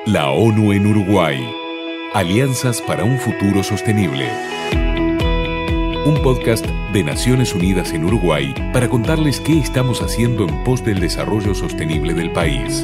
La ONU en Uruguay. Alianzas para un futuro sostenible. Un podcast de Naciones Unidas en Uruguay para contarles qué estamos haciendo en pos del desarrollo sostenible del país.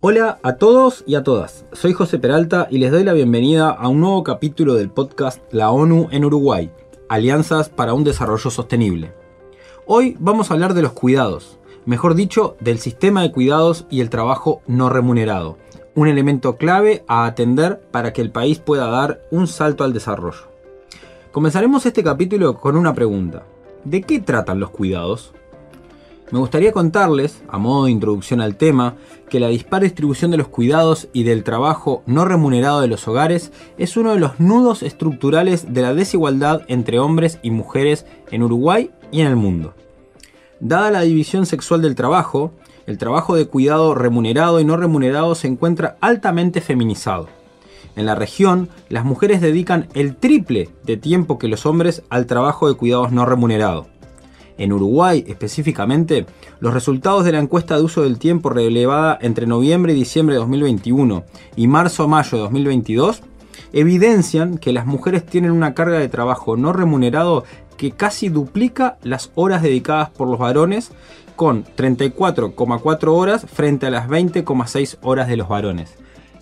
Hola a todos y a todas, soy José Peralta y les doy la bienvenida a un nuevo capítulo del podcast La ONU en Uruguay, Alianzas para un Desarrollo Sostenible. Hoy vamos a hablar de los cuidados, mejor dicho, del sistema de cuidados y el trabajo no remunerado, un elemento clave a atender para que el país pueda dar un salto al desarrollo. Comenzaremos este capítulo con una pregunta: ¿de qué tratan los cuidados? Me gustaría contarles, a modo de introducción al tema, que la dispar distribución de los cuidados y del trabajo no remunerado de los hogares es uno de los nudos estructurales de la desigualdad entre hombres y mujeres en Uruguay y en el mundo. Dada la división sexual del trabajo, el trabajo de cuidado remunerado y no remunerado se encuentra altamente feminizado. En la región, las mujeres dedican el triple de tiempo que los hombres al trabajo de cuidados no remunerado. En Uruguay, específicamente, los resultados de la encuesta de uso del tiempo relevada entre noviembre y diciembre de 2021 y marzo-mayo de 2022 evidencian que las mujeres tienen una carga de trabajo no remunerado que casi duplica las horas dedicadas por los varones, con 34,4 horas frente a las 20,6 horas de los varones.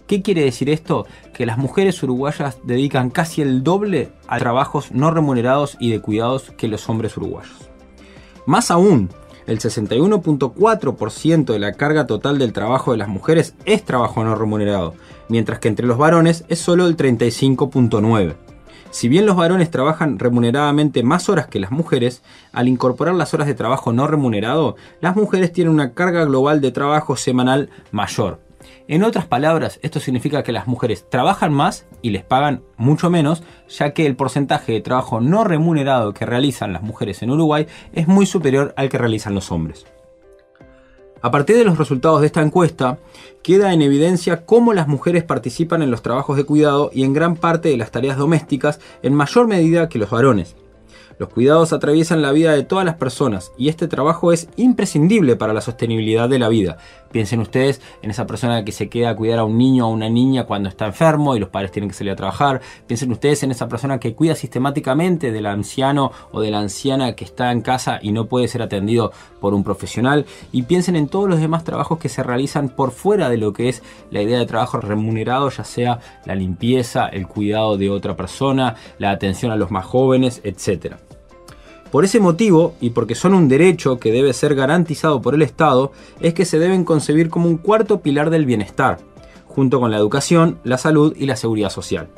¿Qué quiere decir esto? Que las mujeres uruguayas dedican casi el doble a trabajos no remunerados y de cuidados que los hombres uruguayos. Más aún, el 61,4% de la carga total del trabajo de las mujeres es trabajo no remunerado, mientras que entre los varones es solo el 35,9%. Si bien los varones trabajan remuneradamente más horas que las mujeres, al incorporar las horas de trabajo no remunerado, las mujeres tienen una carga global de trabajo semanal mayor. En otras palabras, esto significa que las mujeres trabajan más y les pagan mucho menos, ya que el porcentaje de trabajo no remunerado que realizan las mujeres en Uruguay es muy superior al que realizan los hombres. A partir de los resultados de esta encuesta, queda en evidencia cómo las mujeres participan en los trabajos de cuidado y en gran parte de las tareas domésticas en mayor medida que los varones. Los cuidados atraviesan la vida de todas las personas y este trabajo es imprescindible para la sostenibilidad de la vida. Piensen ustedes en esa persona que se queda a cuidar a un niño o a una niña cuando está enfermo y los padres tienen que salir a trabajar. Piensen ustedes en esa persona que cuida sistemáticamente del anciano o de la anciana que está en casa y no puede ser atendido por un profesional. Y piensen en todos los demás trabajos que se realizan por fuera de lo que es la idea de trabajo remunerado, ya sea la limpieza, el cuidado de otra persona, la atención a los más jóvenes, etc. Por ese motivo, y porque son un derecho que debe ser garantizado por el Estado, es que se deben concebir como un cuarto pilar del bienestar, junto con la educación, la salud y la seguridad social.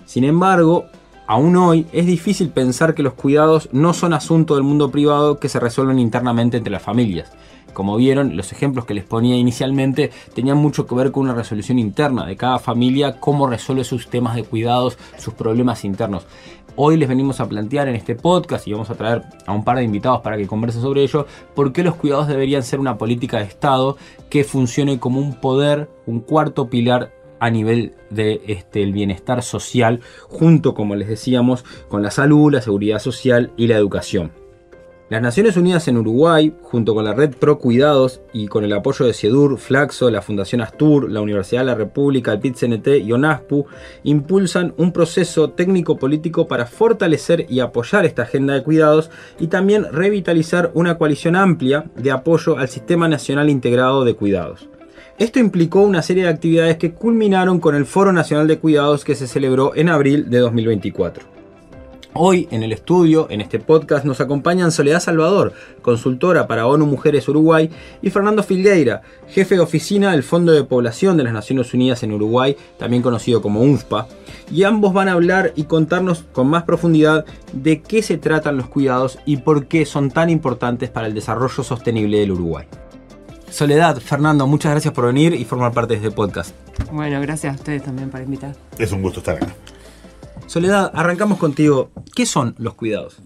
Sin embargo, aún hoy es difícil pensar que los cuidados no son asunto del mundo privado que se resuelven internamente entre las familias. Como vieron, los ejemplos que les ponía inicialmente tenían mucho que ver con una resolución interna de cada familia, cómo resuelve sus temas de cuidados, sus problemas internos. Hoy les venimos a plantear en este podcast, y vamos a traer a un par de invitados para que conversen sobre ello, por qué los cuidados deberían ser una política de Estado que funcione como un poder, un cuarto pilar a nivel del bienestar social, junto, como les decíamos, con la salud, la seguridad social y la educación. Las Naciones Unidas en Uruguay, junto con la Red Pro Cuidados y con el apoyo de CIEDUR, Flaxo, la Fundación Astur, la Universidad de la República, el PIT-CNT y ONASPU, impulsan un proceso técnico-político para fortalecer y apoyar esta agenda de cuidados y también revitalizar una coalición amplia de apoyo al Sistema Nacional Integrado de Cuidados. Esto implicó una serie de actividades que culminaron con el Foro Nacional de Cuidados que se celebró en abril de 2024. Hoy en el estudio, en este podcast, nos acompañan Soledad Salvador, consultora para ONU Mujeres Uruguay, y Fernando Filgueira, jefe de oficina del Fondo de Población de las Naciones Unidas en Uruguay, también conocido como UNFPA, y ambos van a hablar y contarnos con más profundidad de qué se tratan los cuidados y por qué son tan importantes para el desarrollo sostenible del Uruguay. Soledad, Fernando, muchas gracias por venir y formar parte de este podcast. Bueno, gracias a ustedes también por invitar. Es un gusto estar acá. Soledad, arrancamos contigo. ¿Qué son los cuidados?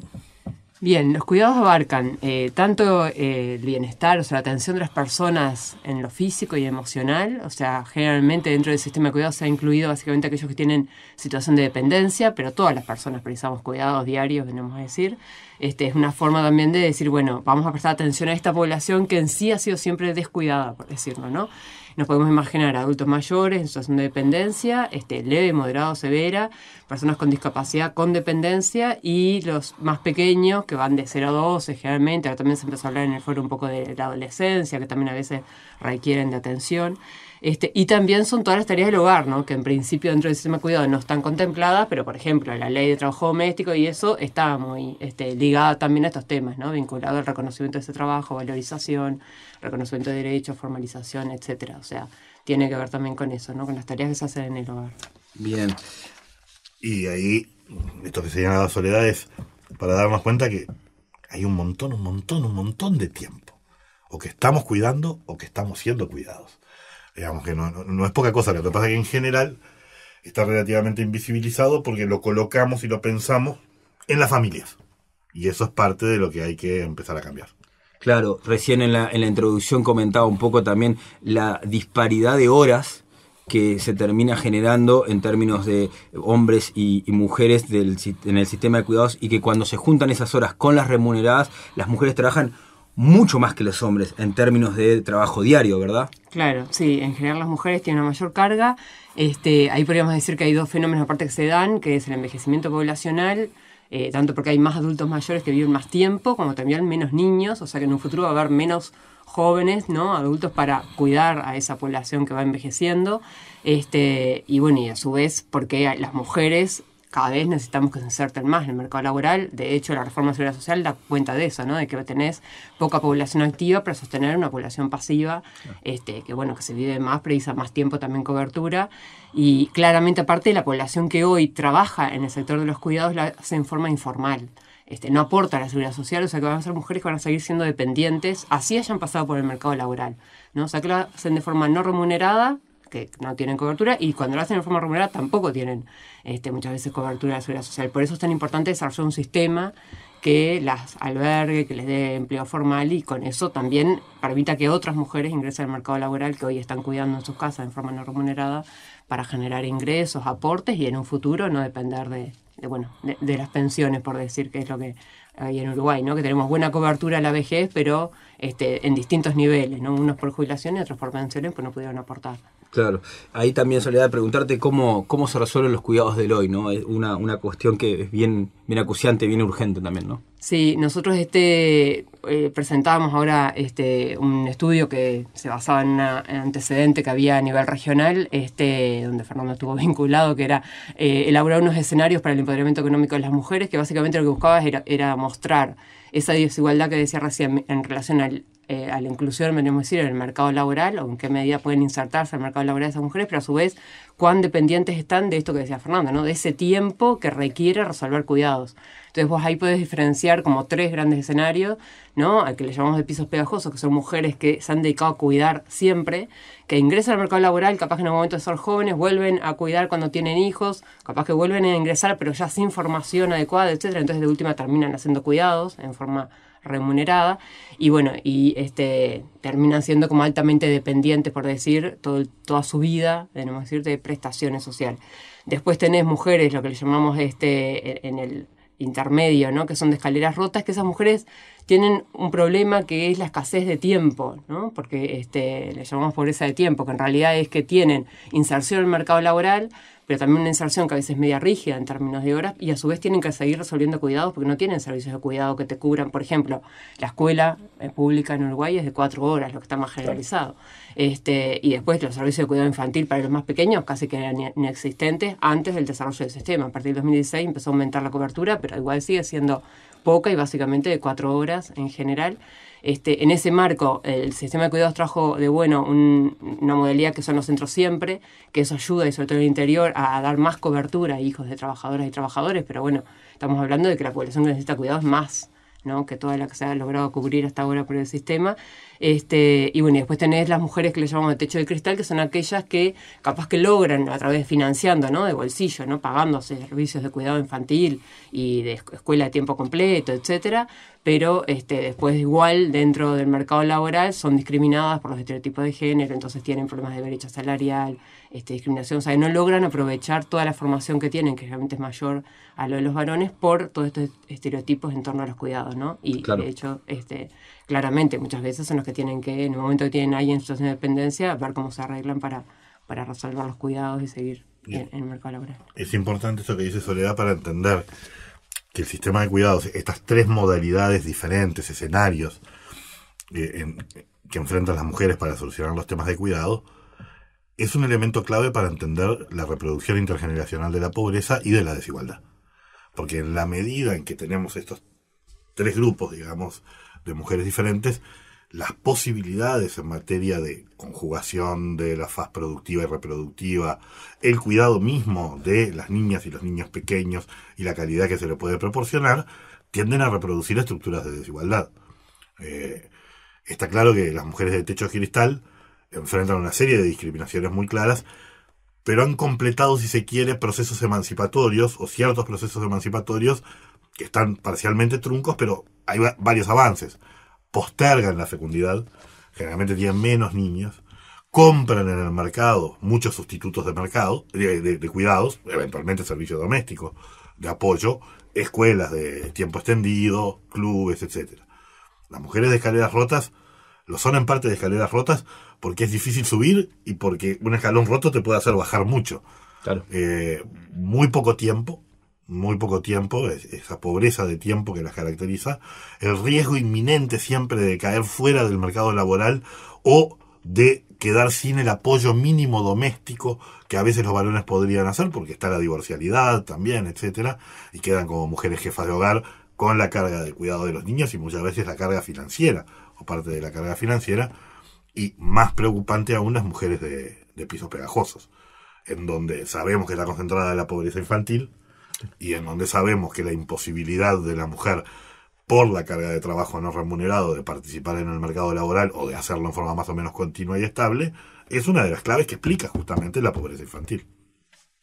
Bien, los cuidados abarcan tanto el bienestar, o sea, la atención de las personas en lo físico y emocional, o sea, generalmente dentro del sistema de cuidados se ha incluido básicamente aquellos que tienen situación de dependencia, pero todas las personas precisamos cuidados diarios, venimos a decir. Es una forma también de decir, bueno, vamos a prestar atención a esta población que en sí ha sido siempre descuidada, por decirlo, ¿no? Nos podemos imaginar adultos mayores en situación de dependencia, leve, moderado, severa, personas con discapacidad con dependencia y los más pequeños que van de 0 a 12 generalmente. Ahora también se empezó a hablar en el foro un poco de la adolescencia, que también a veces requieren de atención. Y también son todas las tareas del hogar, ¿no? Que en principio dentro del sistema de cuidado no están contempladas, pero por ejemplo la ley de trabajo doméstico y eso está muy ligada también a estos temas, ¿no? Vinculado al reconocimiento de ese trabajo, valorización, reconocimiento de derechos, formalización, etcétera. O sea, tiene que ver también con eso, ¿no? Con las tareas que se hacen en el hogar. Bien. Y ahí, esto que se llama la soledad es para darnos cuenta que hay un montón de tiempo. O que estamos cuidando o que estamos siendo cuidados. Digamos que no es poca cosa. Lo que pasa es que en general está relativamente invisibilizado porque lo colocamos y lo pensamos en las familias. Y eso es parte de lo que hay que empezar a cambiar. Claro, recién en la introducción comentaba un poco también la disparidad de horas que se termina generando en términos de hombres y mujeres en el sistema de cuidados, y que cuando se juntan esas horas con las remuneradas, las mujeres trabajan mucho más que los hombres en términos de trabajo diario, ¿verdad? Claro, sí, en general las mujeres tienen una mayor carga. Ahí podríamos decir que hay dos fenómenos aparte que se dan, que es el envejecimiento poblacional, tanto porque hay más adultos mayores que viven más tiempo, como también menos niños, o sea que en un futuro va a haber menos jóvenes, ¿no? Adultos para cuidar a esa población que va envejeciendo. Y bueno, y a su vez porque las mujeres cada vez necesitamos que se inserten más en el mercado laboral. De hecho, la reforma de la seguridad social da cuenta de eso, ¿no? De que tenés poca población activa para sostener una población pasiva, que bueno, que se vive más, precisa más tiempo también cobertura. Y claramente, aparte, la población que hoy trabaja en el sector de los cuidados la hace en forma informal. No aporta a la seguridad social, o sea que van a ser mujeres que van a seguir siendo dependientes, así hayan pasado por el mercado laboral, ¿no? O sea que lo hacen de forma no remunerada, que no tienen cobertura, y cuando lo hacen de forma remunerada tampoco tienen muchas veces cobertura de la seguridad social. Por eso es tan importante desarrollar un sistema que las albergue, que les dé empleo formal, y con eso también permita que otras mujeres ingresen al mercado laboral que hoy están cuidando en sus casas en forma no remunerada para generar ingresos, aportes, y en un futuro no depender de las pensiones, por decir, que es lo que hay en Uruguay, ¿no? Que tenemos buena cobertura a la vejez, pero en distintos niveles, ¿no? Unos por jubilación y otros por pensiones, pues no pudieron aportar. Claro, ahí también, Soledad, preguntarte cómo se resuelven los cuidados del hoy, ¿no? Es una cuestión que es bien acuciante, bien urgente también, ¿no? Sí, nosotros presentábamos ahora un estudio que se basaba en un antecedente que había a nivel regional, donde Fernando estuvo vinculado, que era elaborar unos escenarios para el empoderamiento económico de las mujeres, que básicamente lo que buscaba era mostrar esa desigualdad que decía recién en relación a la inclusión, venimos a decir, en el mercado laboral, o en qué medida pueden insertarse al mercado laboral esas mujeres, pero a su vez cuán dependientes están de esto que decía Fernando, ¿no? De ese tiempo que requiere resolver cuidados. Entonces vos ahí podés diferenciar como 3 grandes escenarios, ¿no? Al que le llamamos de pisos pegajosos, que son mujeres que se han dedicado a cuidar siempre, que ingresan al mercado laboral, capaz que en algún momento de ser jóvenes, vuelven a cuidar cuando tienen hijos, capaz que vuelven a ingresar, pero ya sin formación adecuada, etcétera. Entonces de última terminan haciendo cuidados en forma remunerada, y bueno, terminan siendo como altamente dependientes, por decir, toda su vida, debemos decir, de prestaciones sociales. Después tenés mujeres, lo que le llamamos en el intermedio, ¿no? Que son de escaleras rotas, que esas mujeres tienen un problema que es la escasez de tiempo, ¿no? Porque le llamamos pobreza de tiempo, que en realidad es que tienen inserción en el mercado laboral, pero también una inserción que a veces es media rígida en términos de horas, y a su vez tienen que seguir resolviendo cuidados porque no tienen servicios de cuidado que te cubran. Por ejemplo, la escuela pública en Uruguay es de 4 horas, lo que está más generalizado. Y después los servicios de cuidado infantil para los más pequeños casi que eran inexistentes antes del desarrollo del sistema. A partir del 2016 empezó a aumentar la cobertura, pero igual sigue siendo poca y básicamente de 4 horas en general. En ese marco, el sistema de cuidados trajo de bueno una modalidad que son los centros siempre, que eso ayuda, y sobre todo en el interior, a dar más cobertura a hijos de trabajadoras y trabajadores, pero bueno, estamos hablando de que la población que necesita cuidados es más ¿no? Que toda la que se ha logrado cubrir hasta ahora por el sistema. Y bueno, después tenés las mujeres que le llamamos de techo de cristal, que son aquellas que capaz que logran a través de financiando, ¿no? De bolsillo, ¿no? Pagándose servicios de cuidado infantil y de escuela de tiempo completo, etcétera, pero después igual dentro del mercado laboral son discriminadas por los estereotipos de género, entonces tienen problemas de brecha salarial, discriminación, o sea, no logran aprovechar toda la formación que tienen, que realmente es mayor a lo de los varones, por todos estos estereotipos en torno a los cuidados, ¿no? Y claro, de hecho, claramente muchas veces son los que tienen que, en el momento que tienen alguien en situación de dependencia, ver cómo se arreglan para resolver los cuidados y seguir en el mercado laboral. Es importante eso que dice Soledad para entender que el sistema de cuidados, estas tres modalidades diferentes, escenarios que enfrentan las mujeres para solucionar los temas de cuidado, es un elemento clave para entender la reproducción intergeneracional de la pobreza y de la desigualdad. Porque en la medida en que tenemos estos tres grupos, digamos, de mujeres diferentes, las posibilidades en materia de conjugación de la faz productiva y reproductiva, el cuidado mismo de las niñas y los niños pequeños y la calidad que se le puede proporcionar, tienden a reproducir estructuras de desigualdad. Está claro que las mujeres de techo de cristal enfrentan una serie de discriminaciones muy claras, pero han completado, si se quiere, procesos emancipatorios o ciertos procesos emancipatorios que están parcialmente truncos, pero hay varios avances. Postergan la fecundidad, generalmente tienen menos niños, compran en el mercado muchos sustitutos de mercado, de cuidados, eventualmente servicio doméstico, de apoyo, escuelas de tiempo extendido, clubes, etc. Las mujeres de escaleras rotas lo son en parte de escaleras rotas porque es difícil subir y porque un escalón roto te puede hacer bajar mucho. Claro. Muy poco tiempo, esa pobreza de tiempo que las caracteriza, el riesgo inminente siempre de caer fuera del mercado laboral o de quedar sin el apoyo mínimo doméstico que a veces los varones podrían hacer, porque está la divorcialidad también, etcétera, y quedan como mujeres jefas de hogar con la carga de cuidado de los niños y muchas veces la carga financiera, o parte de la carga financiera, y más preocupante aún las mujeres de pisos pegajosos, en donde sabemos que está concentrada la pobreza infantil, y en donde sabemos que la imposibilidad de la mujer por la carga de trabajo no remunerado de participar en el mercado laboral o de hacerlo en forma más o menos continua y estable es una de las claves que explica justamente la pobreza infantil.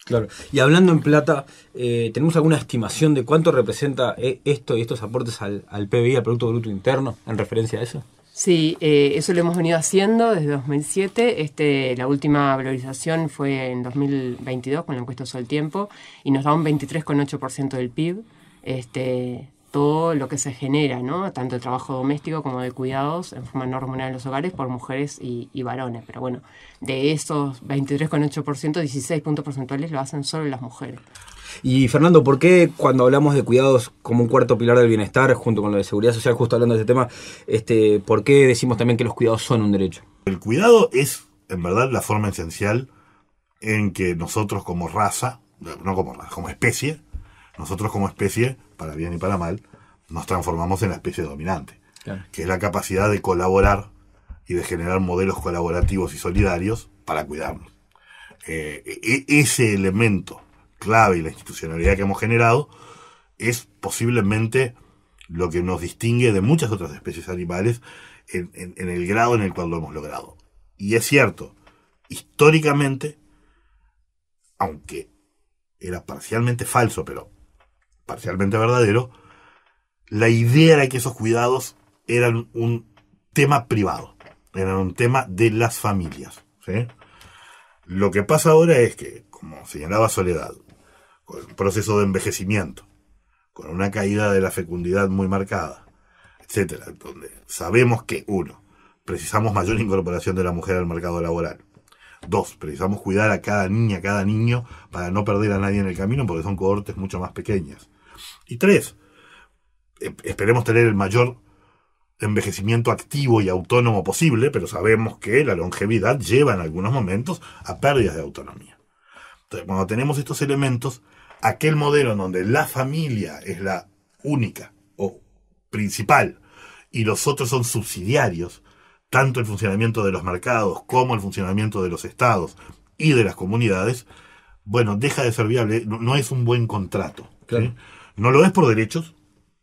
Claro, y hablando en plata, ¿tenemos alguna estimación de cuánto representa esto y estos aportes al PBI, al Producto Bruto Interno, en referencia a eso? Sí, eso lo hemos venido haciendo desde 2007. La última valorización fue en 2022 con la encuesta Sol Tiempo y nos da un 23,8% del PIB. Todo lo que se genera, ¿no? Tanto el trabajo doméstico como de cuidados en forma no remunerada en los hogares por mujeres y varones. Pero bueno, de esos 23,8%, 16 puntos porcentuales lo hacen solo las mujeres. Y Fernando, ¿por qué cuando hablamos de cuidados como un cuarto pilar del bienestar, junto con lo de seguridad social, justo hablando de ese tema, ¿por qué decimos también que los cuidados son un derecho? El cuidado es, en verdad, la forma esencial en que nosotros como raza, no como raza, como especie, nosotros como especie, para bien y para mal, nos transformamos en la especie dominante, claro, que es la capacidad de colaborar y de generar modelos colaborativos y solidarios para cuidarnos. Ese elemento clave y la institucionalidad que hemos generado es posiblemente lo que nos distingue de muchas otras especies animales en el grado en el cual lo hemos logrado. Y es cierto, históricamente, aunque era parcialmente falso, pero parcialmente verdadero, la idea era que esos cuidados eran un tema privado, eran un tema de las familias, ¿sí? Lo que pasa ahora es que, como señalaba Soledad, con un proceso de envejecimiento, con una caída de la fecundidad muy marcada, etcétera, donde sabemos que, uno, precisamos mayor incorporación de la mujer al mercado laboral. Dos, precisamos cuidar a cada niña, a cada niño, para no perder a nadie en el camino, porque son cohortes mucho más pequeñas. Y tres, esperemos tener el mayor envejecimiento activo y autónomo posible, pero sabemos que la longevidad lleva en algunos momentos a pérdidas de autonomía. Entonces, cuando tenemos estos elementos, aquel modelo en donde la familia es la única o principal y los otros son subsidiarios, tanto el funcionamiento de los mercados como el funcionamiento de los estados y de las comunidades, bueno, deja de ser viable, no es un buen contrato. Claro. ¿Sí? No lo es por derechos,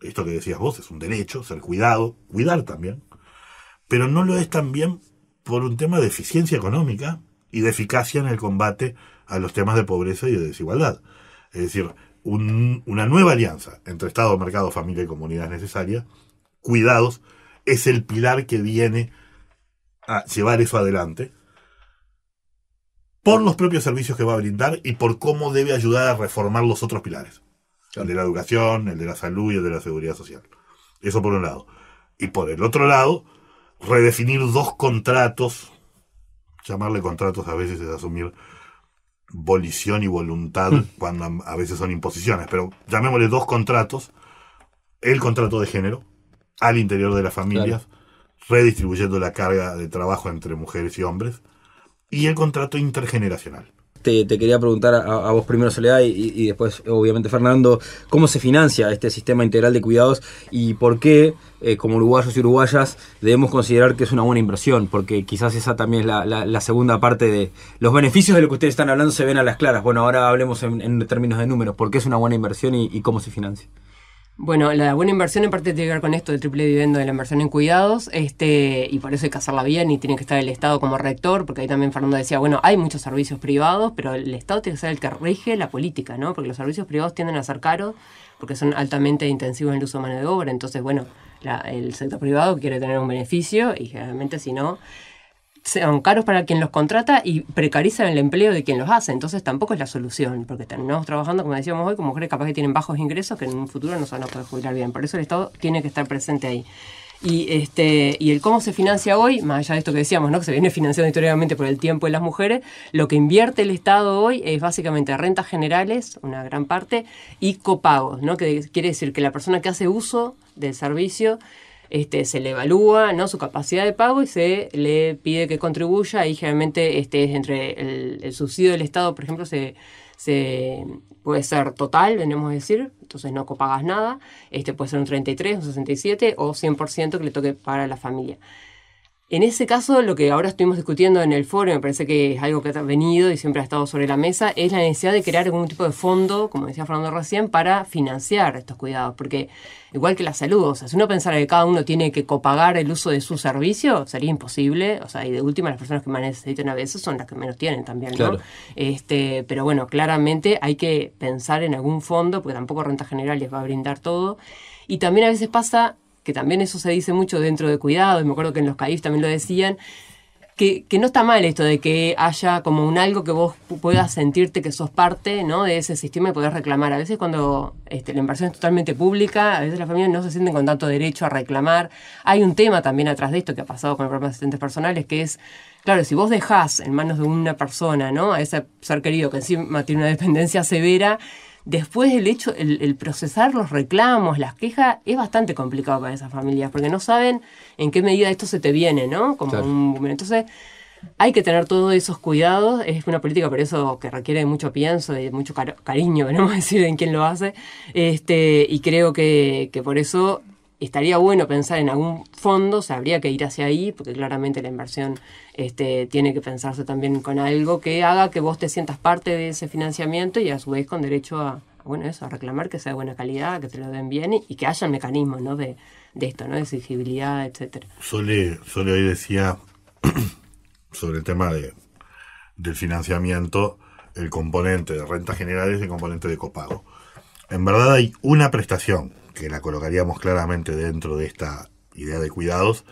esto que decías vos, es un derecho, ser cuidado, cuidar también, pero no lo es también por un tema de eficiencia económica y de eficacia en el combate a los temas de pobreza y de desigualdad. Es decir, una nueva alianza entre Estado, mercado, familia y comunidad es necesaria. Cuidados es el pilar que viene a llevar eso adelante por los propios servicios que va a brindar y por cómo debe ayudar a reformar los otros pilares. El de la educación, el de la salud y el de la seguridad social. Eso por un lado. Y por el otro lado, redefinir dos contratos. Llamarle contratos a veces es asumir volición y voluntad cuando a veces son imposiciones, pero llamémosle dos contratos. El contrato de género al interior de las familias, redistribuyendo la carga de trabajo entre mujeres y hombres, y el contrato intergeneracional. Te quería preguntar a vos primero, Soledad, y después, obviamente, Fernando, ¿cómo se financia este sistema integral de cuidados y por qué, como uruguayos y uruguayas, debemos considerar que es una buena inversión? Porque quizás esa también es la segunda parte de los beneficios de lo que ustedes están hablando se ven a las claras. Bueno, ahora hablemos en términos de números. ¿Por qué es una buena inversión y cómo se financia? Bueno, la buena inversión en parte tiene que ver con esto del triple dividendo de la inversión en cuidados, y por eso hay que hacerla bien y tiene que estar el Estado como rector, porque ahí también Fernando decía, bueno, hay muchos servicios privados, pero el Estado tiene que ser el que rige la política, ¿no? Porque los servicios privados tienden a ser caros, porque son altamente intensivos en el uso de mano de obra, entonces, bueno, el sector privado quiere tener un beneficio y generalmente si no, son caros para quien los contrata y precarizan el empleo de quien los hace. Entonces tampoco es la solución, porque terminamos trabajando, como decíamos hoy, con mujeres capaz que tienen bajos ingresos que en un futuro no se van a poder jubilar bien. Por eso el Estado tiene que estar presente ahí. Y el cómo se financia hoy, más allá de esto que decíamos, ¿no? Que se viene financiando históricamente por el tiempo de las mujeres, lo que invierte el Estado hoy es básicamente rentas generales, una gran parte, y copagos, ¿no? Que quiere decir que la persona que hace uso del servicio se le evalúa, ¿no?, su capacidad de pago y se le pide que contribuya, y generalmente es entre el subsidio del Estado, por ejemplo, se puede ser total, venimos a decir, entonces no copagas nada, puede ser un 33, un 67 o 100% que le toque pagar a la familia. En ese caso, lo que ahora estuvimos discutiendo en el foro, me parece que es algo que ha venido y siempre ha estado sobre la mesa, es la necesidad de crear algún tipo de fondo, como decía Fernando recién, para financiar estos cuidados. Porque igual que la salud, o sea, si uno pensara que cada uno tiene que copagar el uso de su servicio, sería imposible. O sea, y de última, las personas que más necesitan a veces son las que menos tienen también, ¿no? Claro. Pero bueno, claramente hay que pensar en algún fondo, porque tampoco renta general les va a brindar todo. Y también a veces pasa que también eso se dice mucho dentro de cuidado, y me acuerdo que en los CAIF también lo decían, que no está mal esto de que haya como un algo que vos puedas sentirte que sos parte, ¿no?, de ese sistema y podés reclamar. A veces cuando la inversión es totalmente pública, a veces las familias no se sienten con tanto derecho a reclamar. Hay un tema también atrás de esto que ha pasado con el programa de asistentes personales, que es, claro, si vos dejás en manos de una persona, ¿no?, a ese ser querido que encima tiene una dependencia severa, después el procesar los reclamos, las quejas, es bastante complicado para esas familias, porque no saben en qué medida esto se te viene, ¿no? Como claro. Entonces, hay que tener todos esos cuidados. Es una política, por eso, que requiere de mucho pienso y de mucho cariño, venimos a decir, en quién lo hace. Y creo que por eso estaría bueno pensar en algún fondo, o sea, habría que ir hacia ahí, porque claramente la inversión tiene que pensarse también con algo que haga que vos te sientas parte de ese financiamiento y a su vez con derecho a reclamar que sea de buena calidad, que te lo den bien y que haya mecanismos, ¿no?, de esto, ¿no?, de exigibilidad, etcétera. Sole hoy decía sobre el tema del financiamiento, el componente de rentas generales y el componente de copago. En verdad hay una prestación que la colocaríamos claramente dentro de esta idea de cuidados,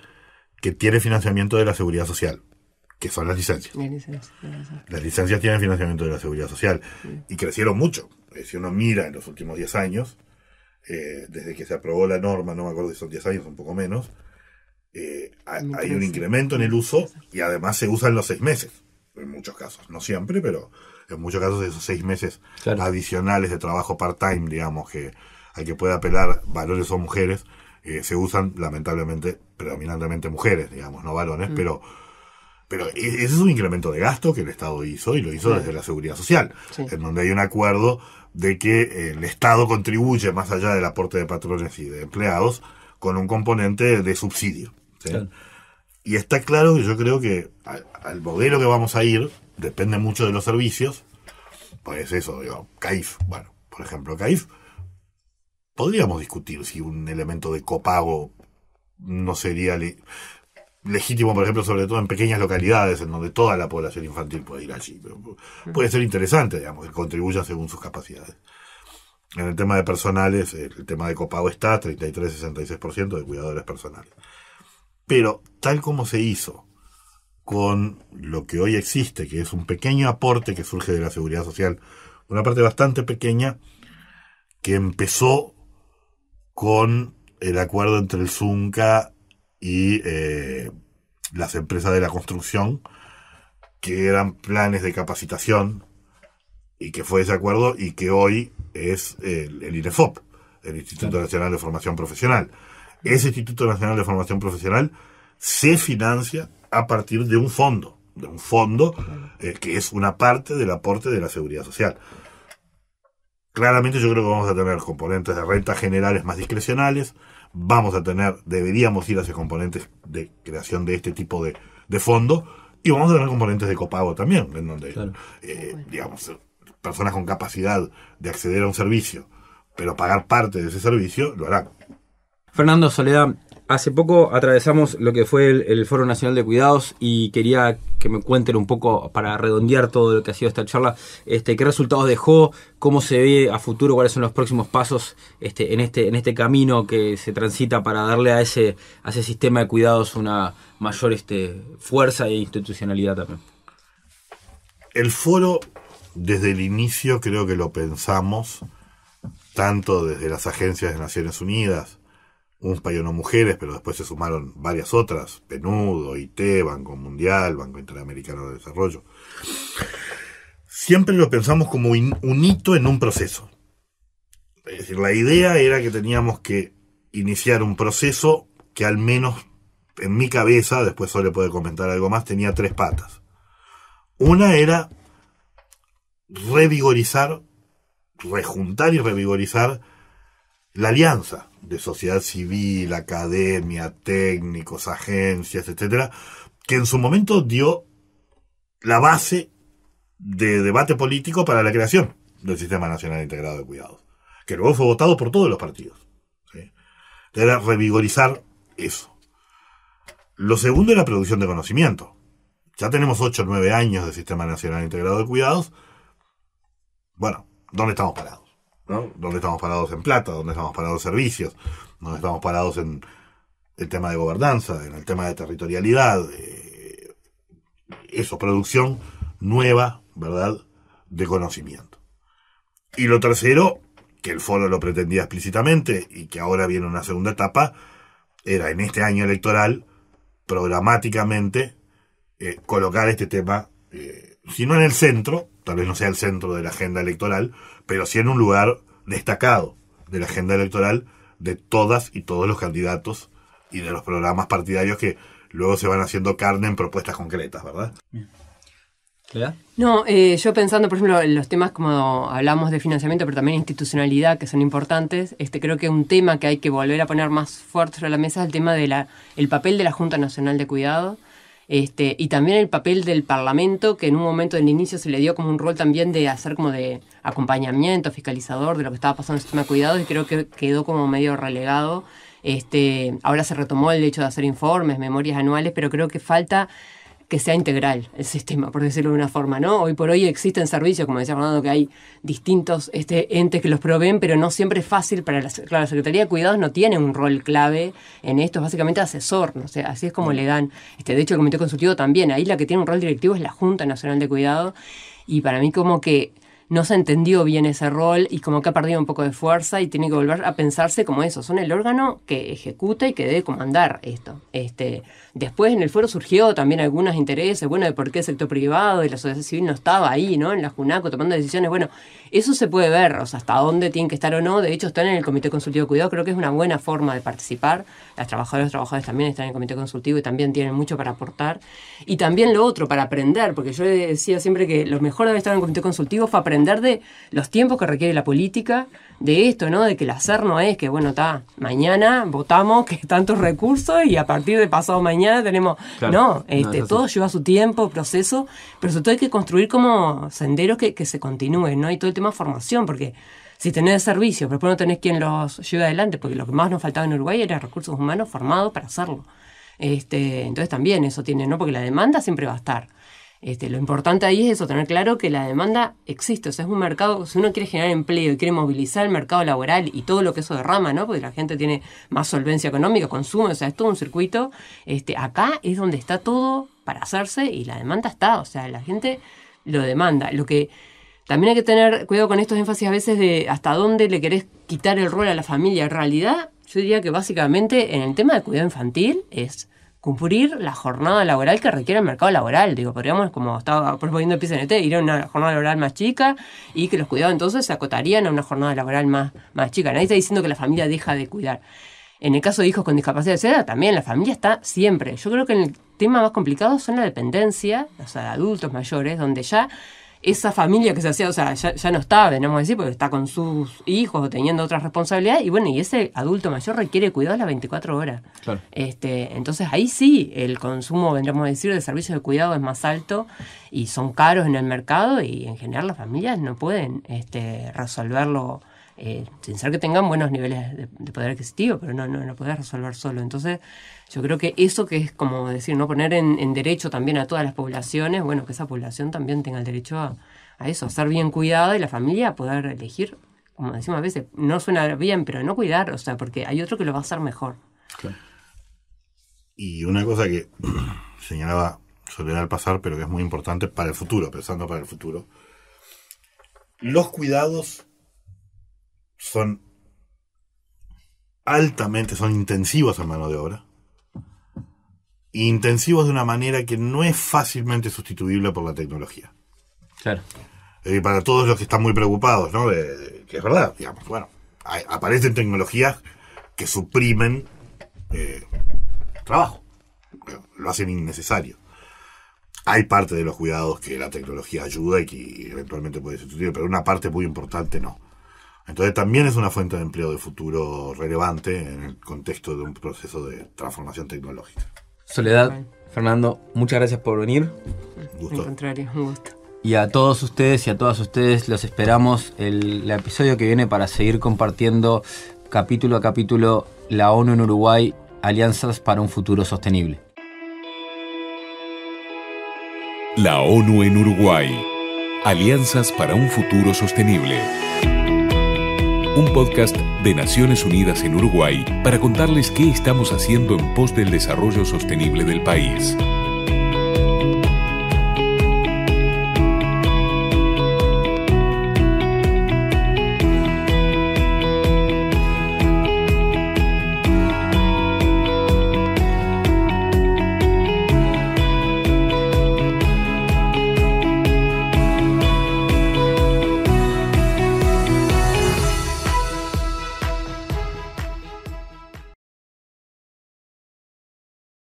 que tiene financiamiento de la seguridad social, que son las licencias. Las licencias tienen financiamiento de la seguridad social, y crecieron mucho. Si uno mira en los últimos 10 años, desde que se aprobó la norma, no me acuerdo si son 10 años, un poco menos, hay un incremento en el uso, y además se usan los 6 meses, en muchos casos, no siempre, pero en muchos casos esos 6 meses claro. adicionales de trabajo part-time, digamos, que al que pueda apelar varones o mujeres, se usan lamentablemente predominantemente mujeres, digamos, no varones, pero ese es un incremento de gasto que el Estado hizo, y lo hizo desde la Seguridad Social, en donde hay un acuerdo de que el Estado contribuye más allá del aporte de patrones y de empleados con un componente de subsidio, ¿sí? Claro. Y está claro que yo creo que al modelo que vamos a ir depende mucho de los servicios. Pues eso, digo, CAIF, bueno, por ejemplo, CAIF podríamos discutir si un elemento de copago no sería legítimo, por ejemplo, sobre todo en pequeñas localidades en donde toda la población infantil puede ir allí. Pero puede ser interesante, digamos, que contribuya según sus capacidades. En el tema de personales, el tema de copago está 33-66% de cuidadores personales. Pero tal como se hizo con lo que hoy existe, que es un pequeño aporte que surge de la seguridad social, una parte bastante pequeña que empezó con el acuerdo entre el Zunca y las empresas de la construcción, que eran planes de capacitación, y que fue ese acuerdo y que hoy es el INEFOP, el Instituto Nacional de Formación Profesional. Ese Instituto Nacional de Formación Profesional se financia a partir de un fondo que es una parte del aporte de la seguridad social. Claramente yo creo que vamos a tener componentes de rentas generales más discrecionales, deberíamos ir hacia componentes de creación de este tipo de fondo, y vamos a tener componentes de copago también, en donde, digamos, personas con capacidad de acceder a un servicio, pero pagar parte de ese servicio, lo harán. Fernando, Soledad, hace poco atravesamos lo que fue el Foro Nacional de Cuidados y quería que me cuenten un poco, para redondear todo lo que ha sido esta charla, qué resultados dejó, cómo se ve a futuro, cuáles son los próximos pasos en este camino que se transita para darle a ese sistema de cuidados una mayor fuerza e institucionalidad también. El foro, desde el inicio, creo que lo pensamos, tanto desde las agencias de Naciones Unidas, UNFPA y ONU Mujeres, pero después se sumaron varias otras, PNUD, OIT, Banco Mundial, Banco Interamericano de Desarrollo. Siempre lo pensamos como un hito en un proceso. Es decir, la idea era que teníamos que iniciar un proceso que, al menos en mi cabeza, después Sole puede comentar algo más, tenía 3 patas. Una era rejuntar y revigorizar la alianza de sociedad civil, academia, técnicos, agencias, etcétera, que en su momento dio la base de debate político para la creación del Sistema Nacional Integrado de Cuidados, que luego fue votado por todos los partidos, ¿sí? Era revigorizar eso. Lo segundo era producción de conocimiento. Ya tenemos 8 o 9 años de Sistema Nacional Integrado de Cuidados. Bueno, ¿dónde estamos parados? ¿No? ¿Dónde estamos parados en plata? ¿Dónde estamos parados en servicios? ¿Dónde estamos parados en el tema de gobernanza? ¿En el tema de territorialidad? Eso, producción nueva, ¿verdad?, de conocimiento. Y lo tercero, que el foro lo pretendía explícitamente y que ahora viene una segunda etapa, era en este año electoral, programáticamente, colocar este tema, si no en el centro, tal vez no sea el centro de la agenda electoral, pero sí en un lugar destacado de la agenda electoral de todas y todos los candidatos y de los programas partidarios que luego se van haciendo carne en propuestas concretas, ¿verdad? ¿Verdad? No, yo pensando, por ejemplo, en los temas como hablamos de financiamiento, pero también institucionalidad, que son importantes, creo que un tema que hay que volver a poner más fuerte sobre la mesa es el tema de el papel de la Junta Nacional de Cuidado. Y también el papel del Parlamento, que en un momento del inicio se le dio como un rol también de hacer como de acompañamiento, fiscalizador de lo que estaba pasando en el sistema de cuidados, y creo que quedó como medio relegado. Ahora se retomó el hecho de hacer informes, memorias anuales, pero creo que falta que sea integral el sistema, por decirlo de una forma, ¿no? Hoy por hoy existen servicios, como decía Fernando, que hay distintos entes que los proveen, pero no siempre es fácil para la Secretaría de Cuidados no tiene un rol clave en esto, es básicamente asesor, ¿no? O sea, así es como le dan, de hecho el Comité Consultivo también, ahí la que tiene un rol directivo es la Junta Nacional de Cuidado, y para mí como que no se entendió bien ese rol y como que ha perdido un poco de fuerza y tiene que volver a pensarse como eso, son el órgano que ejecuta y que debe comandar esto. Después en el foro surgió también algunos intereses, bueno, de por qué el sector privado y la sociedad civil no estaba ahí, ¿no? En la JUNACO tomando decisiones, bueno, eso se puede ver, o sea, hasta dónde tienen que estar o no, de hecho están en el Comité Consultivo de Cuidado, creo que es una buena forma de participar, las trabajadoras y trabajadores también están en el Comité Consultivo y también tienen mucho para aportar, y también lo otro, para aprender, porque yo decía siempre que lo mejor de estar en el Comité Consultivo fue aprender de los tiempos que requiere la política, de esto, ¿no? De que el hacer no es que, bueno, mañana votamos que tantos recursos y a partir de pasado mañana tenemos... Claro, no, todo lleva su tiempo, proceso, pero sobre todo hay que construir como senderos que se continúen, ¿no? Y todo el tema de formación, porque Si tenés servicios, pero después no tenés quien los lleve adelante, porque lo que más nos faltaba en Uruguay era recursos humanos formados para hacerlo. Entonces también eso tiene, ¿no? Porque la demanda siempre va a estar. Lo importante ahí es eso, tener claro que la demanda existe, o sea, es un mercado, si uno quiere generar empleo y quiere movilizar el mercado laboral y todo lo que eso derrama, ¿no? Porque la gente tiene más solvencia económica, consume, o sea, es todo un circuito. Acá es donde está todo para hacerse y la demanda está, o sea, la gente lo demanda. Lo que también hay que tener cuidado con estos énfasis a veces de hasta dónde le querés quitar el rol a la familia. En realidad, yo diría que básicamente en el tema de cuidado infantil es cumplir la jornada laboral que requiere el mercado laboral. Digo, podríamos, como estaba proponiendo el PCNT, ir a una jornada laboral más chica y que los cuidados entonces se acotarían a una jornada laboral más chica. Nadie está diciendo que la familia deja de cuidar. En el caso de hijos con discapacidad de edad, también la familia está siempre. Yo creo que el tema más complicado son la dependencia, o sea, de adultos mayores, donde ya esa familia que se hacía, o sea, ya no está, tenemos que decir, porque está con sus hijos o teniendo otras responsabilidades, y bueno, y ese adulto mayor requiere cuidados las 24 horas. Claro. Entonces ahí sí el consumo, vendríamos a decir, de servicios de cuidado es más alto y son caros en el mercado y en general las familias no pueden resolverlo sin ser que tengan buenos niveles de poder adquisitivo, pero no podés resolver solo. Entonces yo creo que eso que es como decir, no poner en derecho también a todas las poblaciones, bueno, que esa población también tenga el derecho a eso, a ser bien cuidada y la familia a poder elegir, como decimos a veces, no suena bien, pero no cuidar, o sea, porque hay otro que lo va a hacer mejor. Claro. Y una cosa que señalaba Soledad al pasar, pero que es muy importante para el futuro, pensando para el futuro, los cuidados son intensivos en mano de obra, intensivos de una manera que no es fácilmente sustituible por la tecnología. Claro. Para todos los que están muy preocupados, ¿no? Que es verdad, digamos, bueno, aparecen tecnologías que suprimen trabajo, lo hacen innecesario. Hay parte de los cuidados que la tecnología ayuda y que eventualmente puede sustituir, pero una parte muy importante no. Entonces también es una fuente de empleo de futuro relevante en el contexto de un proceso de transformación tecnológica. Soledad, Fernando, muchas gracias por venir. Gusto. Al contrario, un gusto. Y a todos ustedes y a todas ustedes los esperamos el episodio que viene para seguir compartiendo capítulo a capítulo la ONU en Uruguay, alianzas para un futuro sostenible. La ONU en Uruguay, alianzas para un futuro sostenible. Un podcast de Naciones Unidas en Uruguay para contarles qué estamos haciendo en pos del desarrollo sostenible del país.